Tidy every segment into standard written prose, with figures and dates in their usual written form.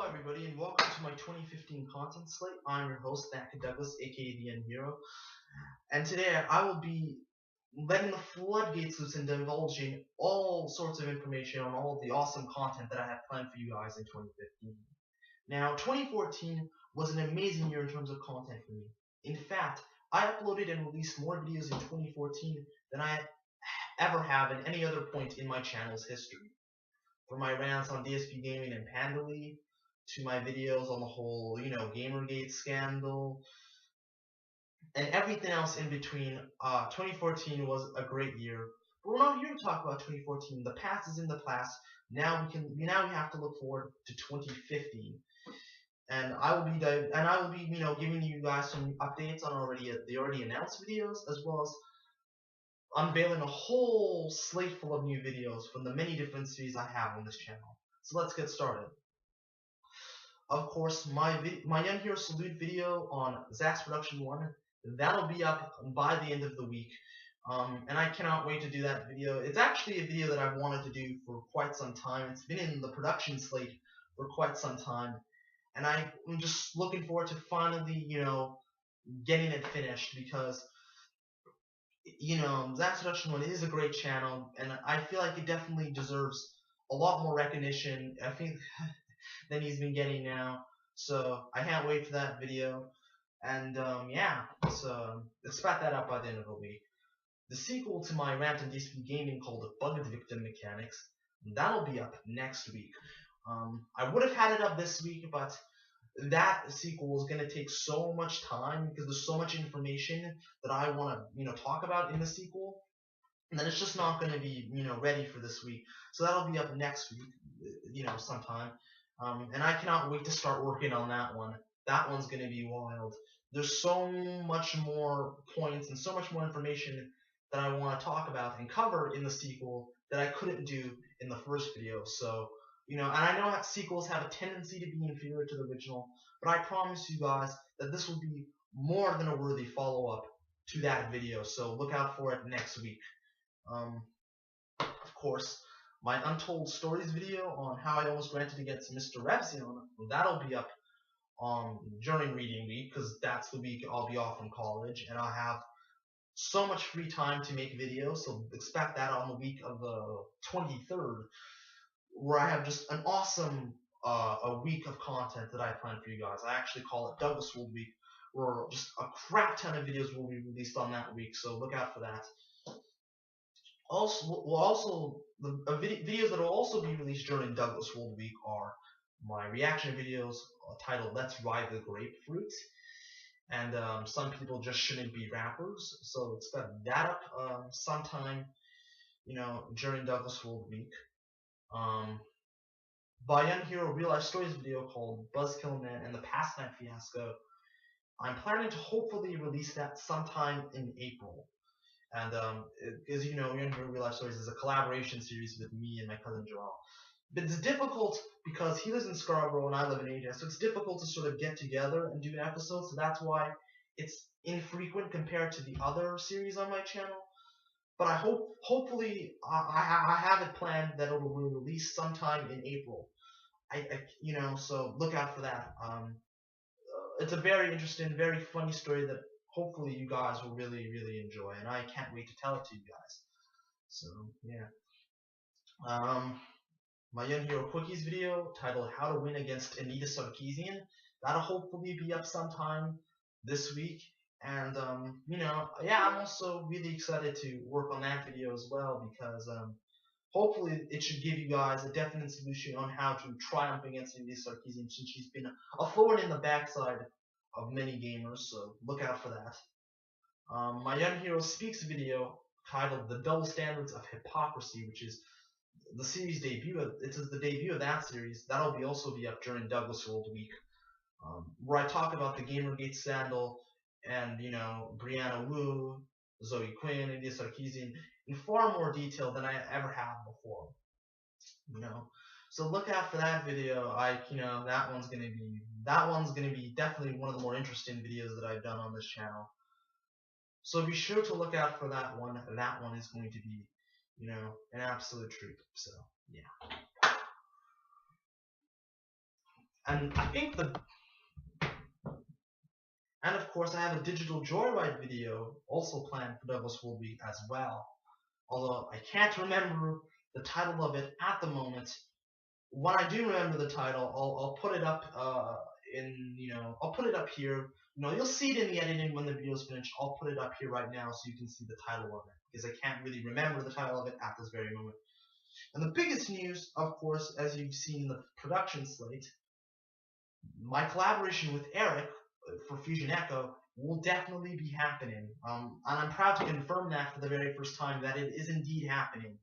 everybody, and welcome to my 2015 Content Slate. I'm your host, ThatKidDouglas, aka the End Hero, and today I will be letting the floodgates loose and divulging all sorts of information on all of the awesome content that I have planned for you guys in 2015. Now, 2014 was an amazing year in terms of content for me. In fact, I uploaded and released more videos in 2014 than I ever have at any other point in my channel's history. From my rants on DSP gaming and Pandally, to my videos on the whole, Gamergate scandal, and everything else in between. 2014 was a great year, but we're not here to talk about 2014. The past is in the past. Now we have to look forward to 2015, and I will be giving you guys some updates on the already announced videos, as well as unveiling a whole slate full of new videos from the many different series I have on this channel. So let's get started. Of course, my Young Hero Salute video on Zach's Production 1, that'll be up by the end of the week. And I cannot wait to do that video. It's actually a video that I've wanted to do for quite some time. It's been in the production slate for quite some time. And I'm just looking forward to finally, getting it finished, because Zach's Production 1 is a great channel, and I feel like it definitely deserves a lot more recognition, I think, than he's been getting now. So I can't wait for that video. And yeah, so expect that up by the end of the week. The sequel to my rant on DSP gaming called Bugged Victim Mechanics, that'll be up next week. I would have had it up this week, but that sequel is going to take so much time because there's so much information that I want to talk about in the sequel, and then it's just not going to be ready for this week. So that'll be up next week, sometime. And I cannot wait to start working on that one. That one's going to be wild. There's so much more points and so much more information that I want to talk about and cover in the sequel that I couldn't do in the first video. So, and I know that sequels have a tendency to be inferior to the original, but I promise you guys that this will be more than a worthy follow-up to that video. So look out for it next week. Of course, my Untold Stories video on how I almost rented against Mr. Revzion, that'll be up during reading week, because that's the week I'll be off from college, and I'll have so much free time to make videos, so expect that on the week of the 23rd, where I have just an awesome a week of content that I plan for you guys. I actually call it Douglas World Week, where just a crap ton of videos will be released on that week, so look out for that. The videos that will also be released during Douglas World Week are my reaction videos titled Let's Ride the Grapefruit, and Some People Just Shouldn't Be Rappers, so expect that up sometime, during Douglas World Week. By Young Hero Real Life Stories video called Buzzkill Man and the Past Night Fiasco, I'm planning to hopefully release that sometime in April. And as you know, Young Hero Real Life Stories is a collaboration series with me and my cousin Joel. But it's difficult because he lives in Scarborough and I live in Asia, so it's difficult to sort of get together and do an episode, so that's why it's infrequent compared to the other series on my channel. But hopefully I have it planned that it will be released sometime in April. So look out for that. It's a very interesting, very funny story that hopefully you guys will really, really enjoy, and I can't wait to tell it to you guys. So yeah. My Young Hero Quickies video titled How to Win Against Anita Sarkeesian, that'll hopefully be up sometime this week. And I'm also really excited to work on that video as well, because hopefully it should give you guys a definite solution on how to triumph against Anita Sarkeesian, since she's been a thorn in the backside of many gamers, so look out for that. My Young Hero Speaks video titled The Double Standards of Hypocrisy, which is the series debut. It is the debut of that series. That'll also be up during Douglas World Week, where I talk about the Gamergate scandal and Brianna Wu, Zoe Quinn, Anita Sarkeesian in far more detail than I ever have before. So look out for that video. That one's gonna be definitely one of the more interesting videos that I've done on this channel. So be sure to look out for that one. That one is going to be, an absolute treat. So yeah. And I think and of course I have a digital joyride video also planned for Douglas World Week as well. Although I can't remember the title of it at the moment. When I do remember the title, I'll put it up I'll put it up here. You'll see it in the editing when the video's finished. I'll put it up here right now so you can see the title of it, because I can't really remember the title of it at this very moment. And the biggest news, of course, as you've seen in the production slate, my collaboration with Eric for Fusion Echo will definitely be happening. And I'm proud to confirm that for the very first time that it is indeed happening.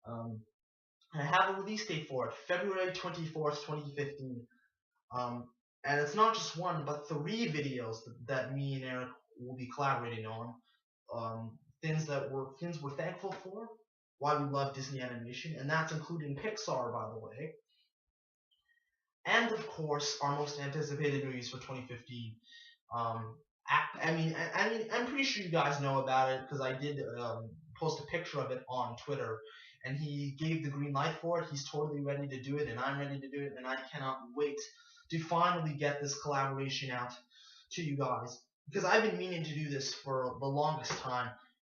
I have a release date for it, February 24th, 2015. And it's not just one, but 3 videos that me and Eric will be collaborating on. Things we're thankful for, why we love Disney animation, and that's including Pixar, by the way. And of course, our most anticipated movies for 2015. I'm pretty sure you guys know about it because I did post a picture of it on Twitter, and he gave the green light for it. He's totally ready to do it, and I'm ready to do it, and I cannot wait to finally get this collaboration out to you guys, because I've been meaning to do this for the longest time.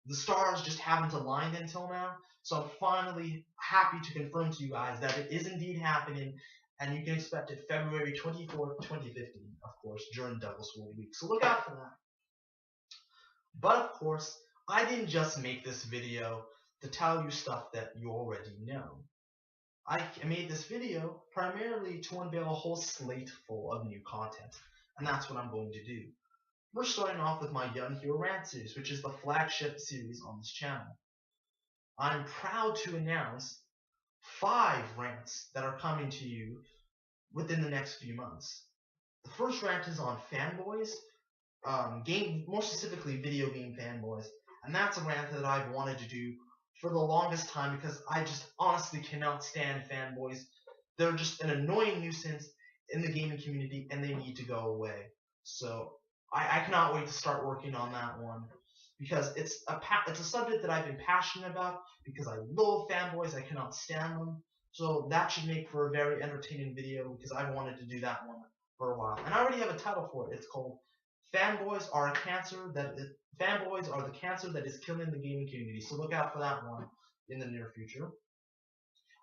The stars just haven't aligned until now, so I'm finally happy to confirm to you guys that it is indeed happening, and you can expect it February 24th, 2015, of course, during Douglas World Week. So look out for that. But of course, I didn't just make this video to tell you stuff that you already know. I made this video primarily to unveil a whole slate full of new content, and that's what I'm going to do. We're starting off with my Young Hero Rant series, which is the flagship series on this channel. I'm proud to announce 5 rants that are coming to you within the next few months. The first rant is on fanboys, more specifically video game fanboys, and that's a rant that I've wanted to do for the longest time because I just honestly cannot stand fanboys. They're just an annoying nuisance in the gaming community, and they need to go away. So I cannot wait to start working on that one, because it's a subject that I've been passionate about, because I love fanboys, I cannot stand them. So that should make for a very entertaining video, because I've wanted to do that one for a while. And I already have a title for it. It's called Fanboys are the cancer that is killing the gaming community. So look out for that one in the near future.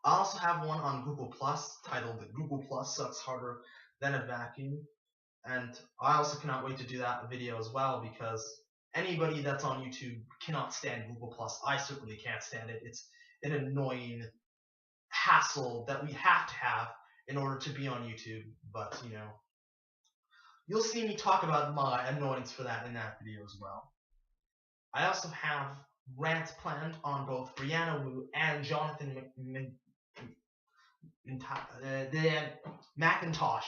I also have one on Google Plus titled Google Plus Sucks Harder Than a Vacuum. And I also cannot wait to do that video as well, because anybody that's on YouTube cannot stand Google Plus. I certainly can't stand it. It's an annoying hassle that we have to have in order to be on YouTube. But, you'll see me talk about my annoyance for that in that video as well. I also have rants planned on both Brianna Wu and Jonathan McIntosh.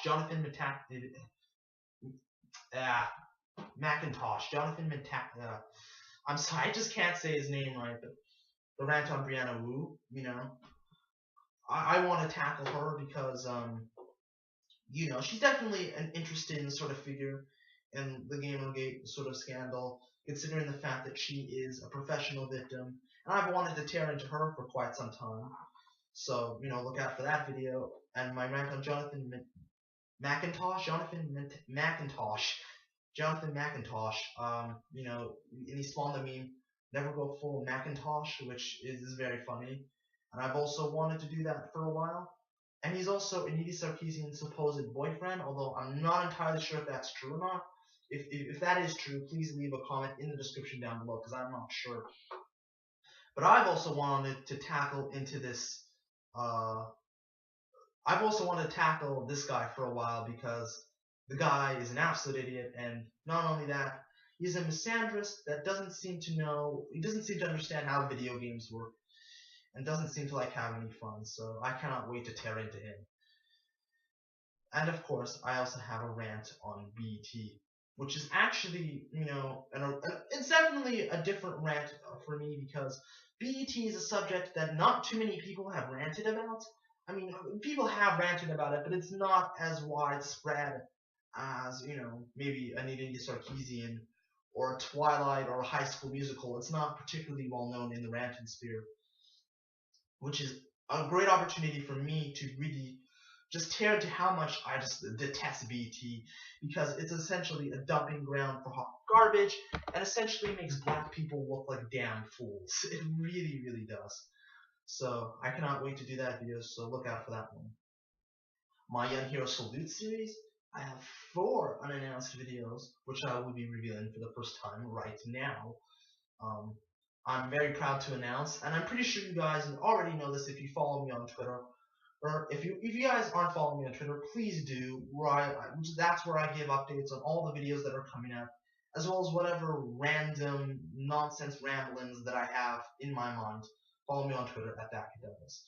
I'm sorry, I just can't say his name right, but the rant on Brianna Wu, I want to tackle her because, she's definitely an interesting sort of figure in the Gamergate sort of scandal, considering the fact that she is a professional victim, and I've wanted to tear into her for quite some time. So, look out for that video. And my rant on Jonathan McIntosh, and he spawned the meme, never go full Macintosh, which is very funny. And I've also wanted to do that for a while. And he's also Anita Sarkeesian's supposed boyfriend, although I'm not entirely sure if that's true or not. If that is true, please leave a comment in the description down below, because I'm not sure. But I've also wanted to tackle into this. I've also wanted to tackle this guy for a while, because the guy is an absolute idiot, and not only that, he's a misandrist that doesn't seem to understand how video games work, and doesn't seem to like having any fun. So I cannot wait to tear into him. And of course, I also have a rant on BET, which is actually, it's definitely a different rant for me, because BET is a subject that not too many people have ranted about. I mean, people have ranted about it, but it's not as widespread as, maybe an Anita Sarkeesian or a Twilight or a High School Musical. It's not particularly well known in the ranting sphere, which is a great opportunity for me to really just tear into how much I just detest BT, because it's essentially a dumping ground for hot garbage and essentially makes black people look like damn fools. It really, really does. So I cannot wait to do that video, so look out for that one. My Young Hero Salute series, I have 4 unannounced videos, which I will be revealing for the first time right now. Um, I'm very proud to announce, and I'm pretty sure you guys already know this if you follow me on Twitter, or if you guys aren't following me on Twitter, please do. That's where I give updates on all the videos that are coming out, as well as whatever random nonsense ramblings that I have in my mind. Follow me on Twitter at ThatKidDouglas.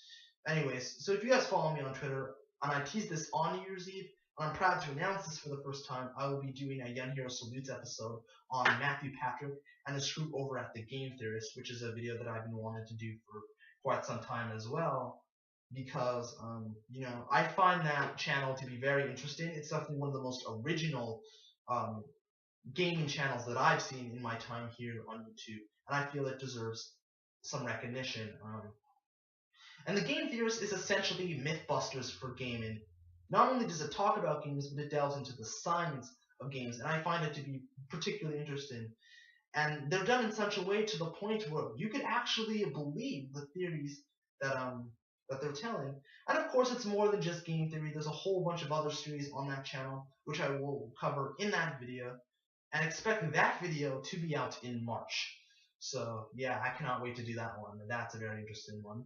Anyways, so if you guys follow me on Twitter, and I teased this on New Year's Eve, and I'm proud to announce this for the first time, I will be doing a Young Hero Salutes episode on Matthew Patrick and his crew over at The Game Theorist, which is a video that I've been wanting to do for quite some time as well. Because I find that channel to be very interesting. It's definitely one of the most original gaming channels that I've seen in my time here on YouTube, and I feel it deserves some recognition. And the Game Theorist is essentially Mythbusters for gaming. Not only does it talk about games, but it delves into the science of games, and I find it to be particularly interesting. And they're done in such a way to the point where you could actually believe the theories that they're telling. And of course, it's more than just game theory. There's a whole bunch of other series on that channel, which I will cover in that video. And expect that video to be out in March. So yeah, I cannot wait to do that one. That's a very interesting one.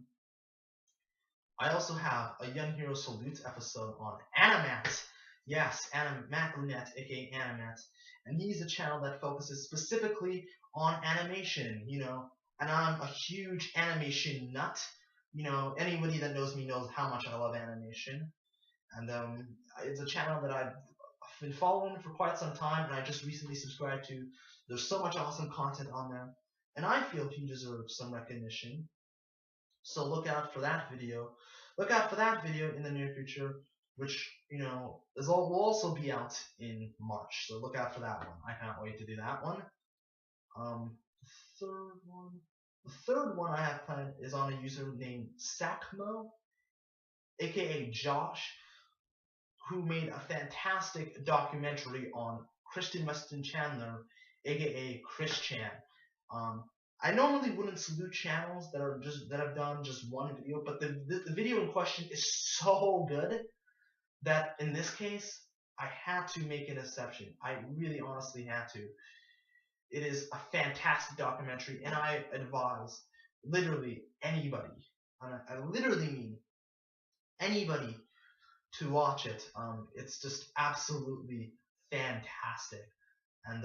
I also have a Young Hero Salutes episode on Animat. Yes, Matt Brunette, aka Animat. And he's a channel that focuses specifically on animation, and I'm a huge animation nut. Anybody that knows me knows how much I love animation. And it's a channel that I've been following for quite some time, and I just recently subscribed to. There's so much awesome content on there, and I feel he deserves some recognition. So look out for that video. Look out for that video in the near future, which will also be out in March. So look out for that one. I can't wait to do that one. The third one I have planned is on a user named Sakmo, aka Josh, who made a fantastic documentary on Kristen Weston Chandler, aka Chris Chan. I normally wouldn't salute channels that have done just one video, but the video in question is so good that in this case I had to make an exception. I really honestly had to. It is a fantastic documentary, and I advise literally anybody, and I literally mean anybody, to watch it. It's just absolutely fantastic. And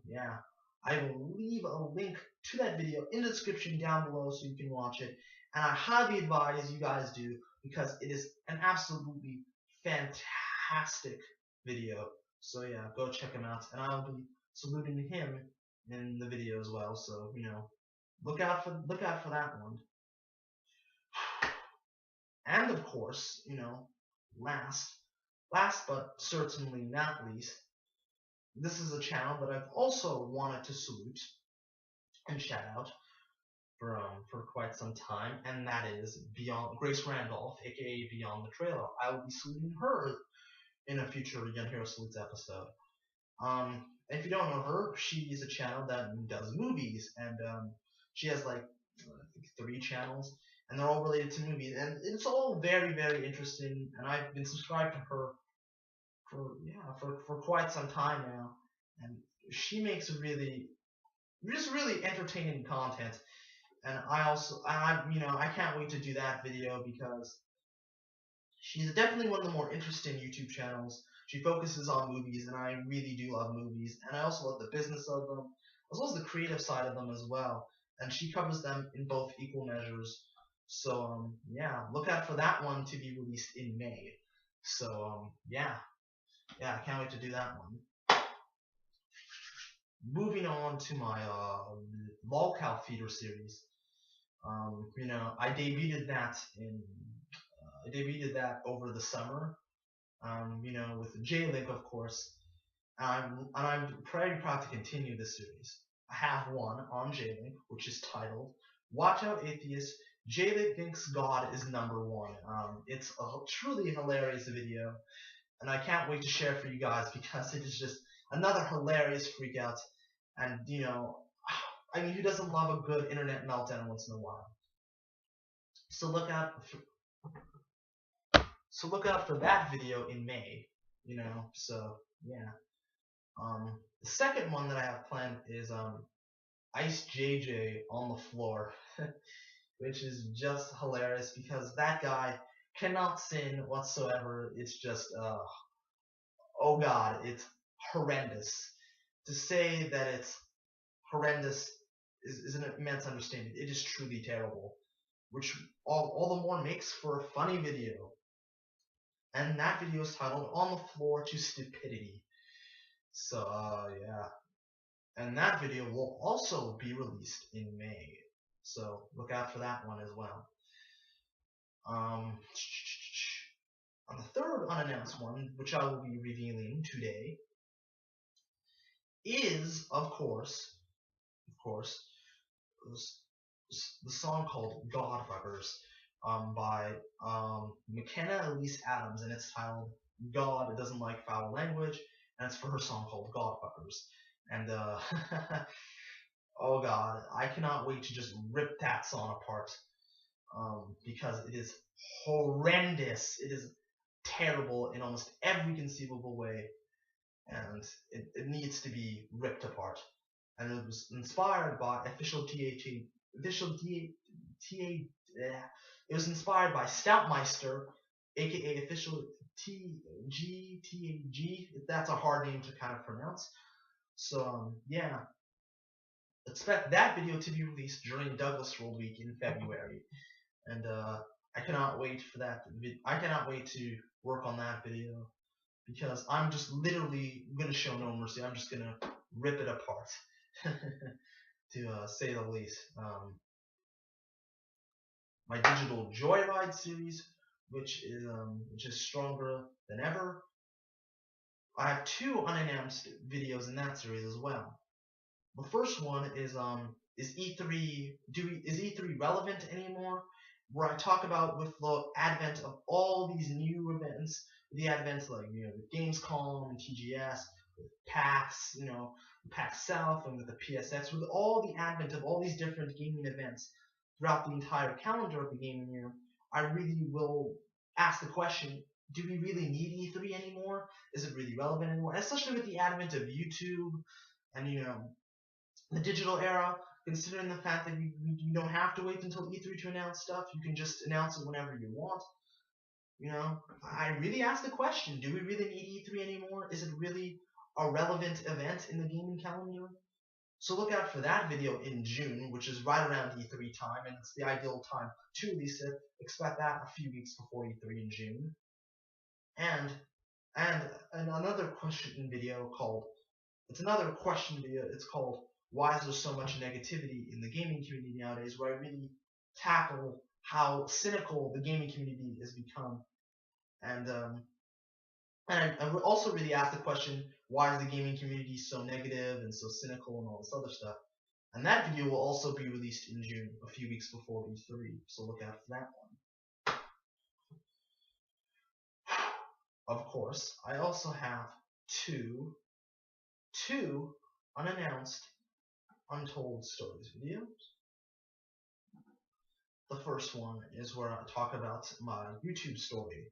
yeah, I will leave a link to that video in the description down below so you can watch it. And I highly advise you guys do, because it is an absolutely fantastic video. So yeah, go check him out. And I'll be saluting him in the video as well. So look out for that one. And of course, last but certainly not least, this is a channel that I've also wanted to salute and shout out for quite some time, and that is Beyond Grace Randolph, aka Beyond the Trailer. I will be saluting her in a future Young Hero Salutes episode. If you don't know her, she is a channel that does movies, and she has like I think 3 channels, and they're all related to movies, and it's all very, very interesting. And I've been subscribed to her for quite some time now, and she makes really entertaining content. And I can't wait to do that video, because she's definitely one of the more interesting YouTube channels. She focuses on movies, and I really do love movies, and I also love the business of them, as well as the creative side of them as well. And she covers them in both equal measures. So yeah, look out for that one to be released in May. So yeah, I can't wait to do that one. Moving on to my lolcow feeder series. I debuted that over the summer. With J-Link, of course. And I'm very proud to continue this series. I have one on J-Link, which is titled "Watch Out Atheists, Jay that thinks God is #1. It's a truly hilarious video, and I can't wait to share it for you guys because it is just another hilarious freakout. And I mean, who doesn't love a good internet meltdown once in a while? So look out for that video in May. So yeah. The second one that I have planned is Ice JJ on the floor, which is just hilarious because that guy cannot sin whatsoever. It's just oh god, it's horrendous. To say that it's horrendous is an immense understatement. It is truly terrible, which all the more makes for a funny video. And that video is titled "On the Floor to Stupidity." So yeah, and that video will also be released in May. So look out for that one as well. On the third unannounced one, which I will be revealing today, is of course, the song called "Godfuckers" by McKenna Elise Adams, and it's titled "God Doesn't Like Foul Language," and it's for her song called "Godfuckers." And oh god, I cannot wait to just rip that song apart because it is horrendous. It is terrible in almost every conceivable way, and it needs to be ripped apart. And it was inspired by it was inspired by Stoutmeister, aka official TG. That's a hard name to kind of pronounce. So yeah, expect that video to be released during Douglas World Week in February, and I cannot wait for that. I cannot wait to work on that video because I'm just literally gonna show no mercy. I'm just gonna rip it apart, to say the least. My digital Joyride series, which is stronger than ever. I have 2 unannounced videos in that series as well. The first one is E3 is E3 relevant anymore? Where I talk about with the advent of all these new events, the advent like with Gamescom and TGS, with PAX, PAX South, and with the PSX, with all the advent of all these different gaming events throughout the entire calendar of the gaming year, I really will ask the question: do we really need E3 anymore? Is it really relevant anymore? Especially with the advent of YouTube and the digital era, considering the fact that you don't have to wait until E3 to announce stuff. You can just announce it whenever you want. I really ask the question, do we really need E3 anymore? Is it really a relevant event in the gaming calendar? So look out for that video in June, which is right around E3 time, and it's the ideal time to release it. Expect that a few weeks before E3 in June. And another question video called it's called "Why Is There So Much Negativity in the Gaming Community Nowadays?" where I really tackle how cynical the gaming community has become, and I would also really ask the question, why is the gaming community so negative and so cynical and all this other stuff? And that video will also be released in June, a few weeks before E3, so look out for that one. Of course, I also have two unannounced Untold Stories videos. The first one is where I talk about my YouTube story.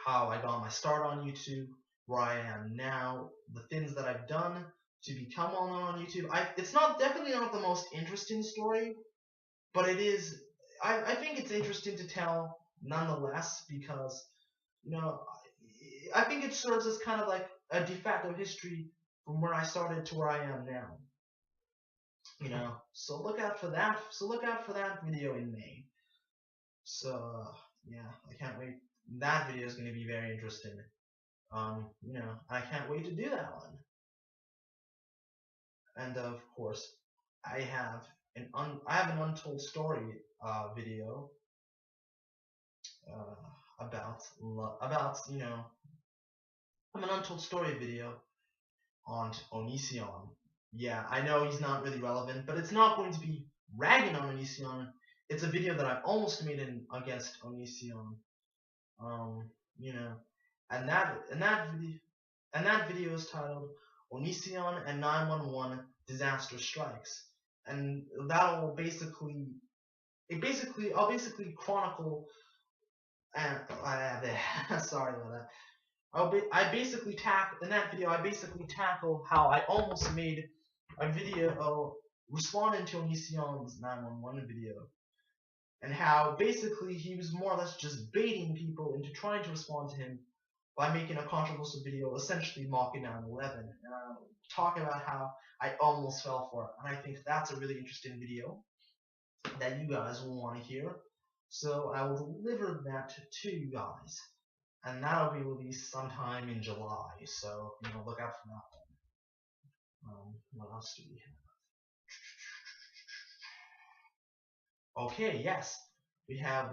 How I got my start on YouTube, where I am now, the things that I've done to become well known on YouTube. It's definitely not the most interesting story, but it is. I think it's interesting to tell nonetheless because I think it serves as kind of like a de facto history from where I started to where I am now. So look out for that. So look out for that video in May. So yeah, I can't wait. That video is going to be very interesting. I can't wait to do that one. And of course, I have an Untold Story video about I have an Untold Story video on Onision. Yeah, I know he's not really relevant, but it's not going to be ragging on Onision. It's a video that I almost made against Onision. You know, and that video is titled Onision and 911 Disaster Strikes, and that'll basically I'll basically chronicle and sorry about that. I basically tackle in that video. I basically tackle how I almost made a video responding to Onision's 911 video, and how basically he was more or less just baiting people into trying to respond to him by making a controversial video, essentially mocking 9/11, and talking about how I almost fell for it. And I think that's a really interesting video that you guys will want to hear. So I will deliver that to you guys, and that'll be released sometime in July. So look out for that one. What else do we have? Okay, yes, we have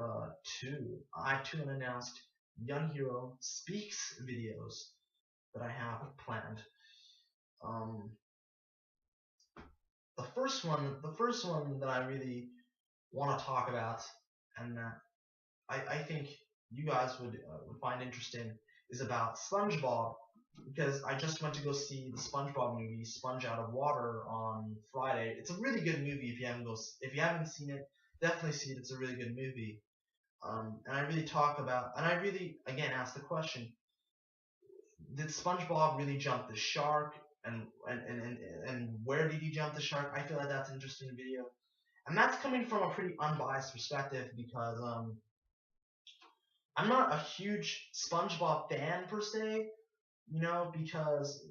two unannounced Young Hero Speaks videos that I have planned. The first one that I really want to talk about, and that I think you guys would find interesting, is about SpongeBob, because I just went to go see the SpongeBob movie, Sponge Out of Water, on Friday. It's a really good movie. If you haven't seen it, definitely see it. It's a really good movie. And I really again ask the question: did SpongeBob really jump the shark? And where did he jump the shark? I feel like that's an interesting video, and that's coming from a pretty unbiased perspective, because I'm not a huge SpongeBob fan per se, because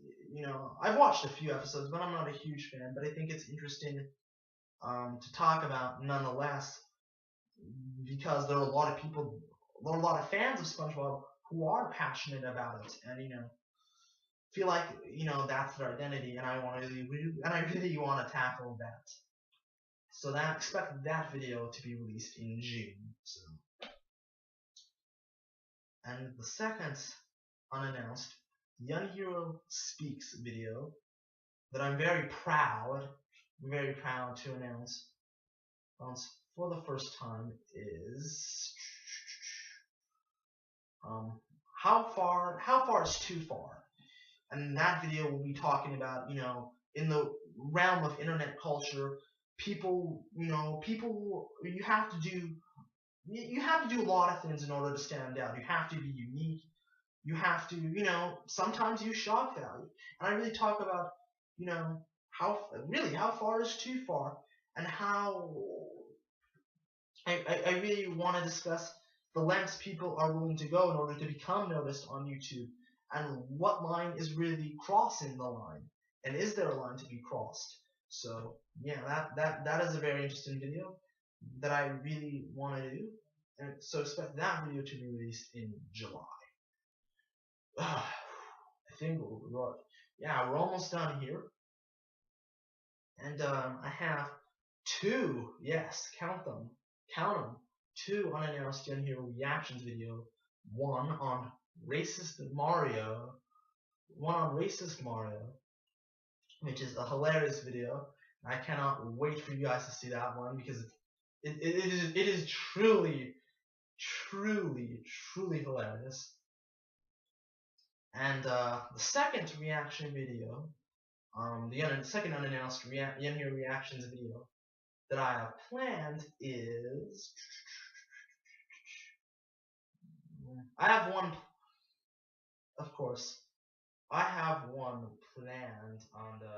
I've watched a few episodes, but I'm not a huge fan. But I think it's interesting to talk about nonetheless, because there are a lot of fans of SpongeBob who are passionate about it, and feel like that's their identity, and I really want to tackle that. So expect that video to be released in June. So. And the second unannounced Young Hero Speaks video that I'm very proud to announce for the first time is how far is too far. And that video will be talking about, in the realm of internet culture, people you have to do a lot of things in order to stand out. You have to be unique. You have to, sometimes use shock value. And I really talk about, how far is too far, and how I really want to discuss the lengths people are willing to go in order to become noticed on YouTube, and what line is really crossing the line, and is there a line to be crossed? So yeah, that is a very interesting video that I really want to do, and so expect that video to be released in July. I think we're almost done here, and I have two, yes, count them, two unannounced Young Hero reactions video. One on racist Mario, which is a hilarious video. I cannot wait for you guys to see that one, because it is truly hilarious. And the second reaction video, the second unannounced Young Hero reactions video that I have planned is, I have one, of course. I have one planned on the.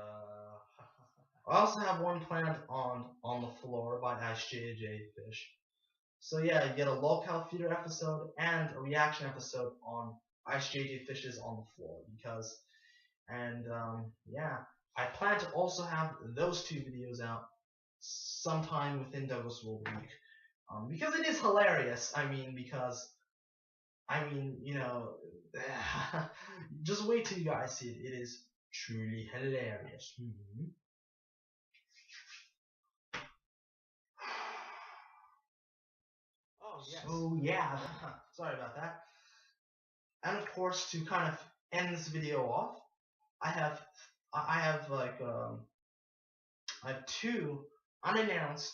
I also have one planned on the floor by IceJJ Fish. So yeah, you get a locale theater episode and a reaction episode on IceJJ Fish's On the Floor, yeah, I plan to also have those two videos out sometime within Douglas World Week, because it is hilarious. Just wait till you guys see it. It is truly hilarious. Oh yes. So yeah, sorry about that. And of course, to kind of end this video off, I have two unannounced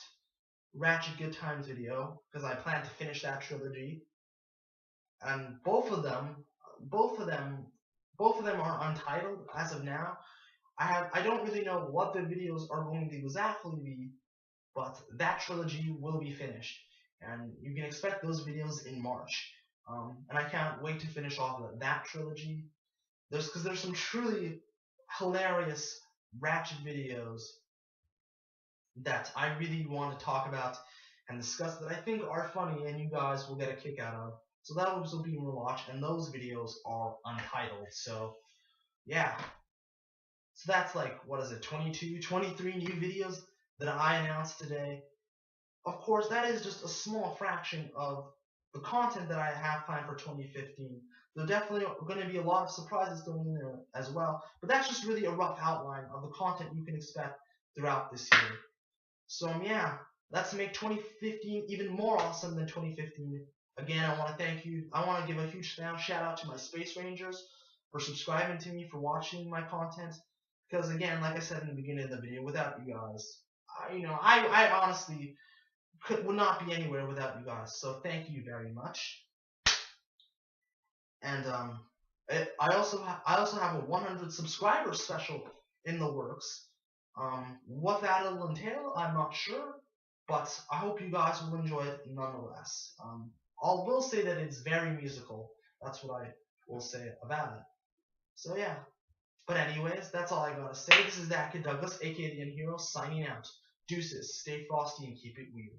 Ratchet Good Times video because I plan to finish that trilogy, and both of them, both of them are untitled as of now. I don't really know what the videos are going to exactly be, but that trilogy will be finished, and you can expect those videos in March. And I can't wait to finish off that trilogy. There's some truly hilarious Ratchet videos that I really want to talk about and discuss that I think are funny and you guys will get a kick out of. So that will be more watch, and those videos are untitled. So yeah, so that's like, what is it, 22, 23 new videos that I announced today. Of course, that is just a small fraction of the content that I have planned for 2015. There definitely are going to be a lot of surprises thrown in there as well, but that's just really a rough outline of the content you can expect throughout this year. So yeah, let's make 2015 even more awesome than 2015. Again, I want to thank you. I want to give a huge shout out to my Space Rangers for subscribing to me, for watching my content. Because again, like I said in the beginning of the video, without you guys, I honestly would not be anywhere without you guys. So thank you very much. And I also have a 100 subscriber special in the works. What that'll entail, I'm not sure, but I hope you guys will enjoy it nonetheless. I will say that it's very musical. That's what I will say about it. So yeah. But anyways, that's all I gotta say. This is ThatKidDouglas, aka the Hero, signing out. Deuces, stay frosty and keep it weird.